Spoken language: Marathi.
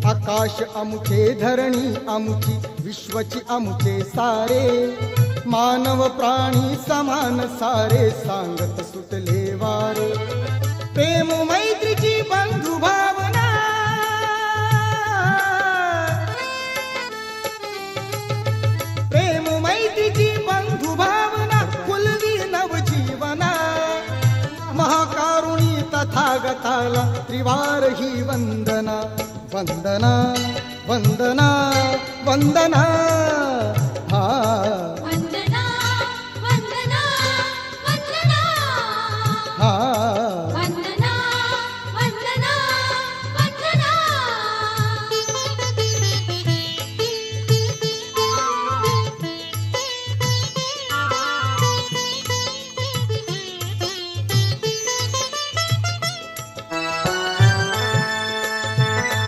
आकाश अमुचे धरणी अमुची विश्वची अमुचे सारे मानव प्राणी समान सारे सांगत सुटले वारे प्रेम मैत्रीची बंधु भावना प्रेम मैत्रीची बंधु भावना फुलवी नवजीवना महाकारुणी तथागताला त्रिवार ही वंदना वंदना वंदना वंदना हा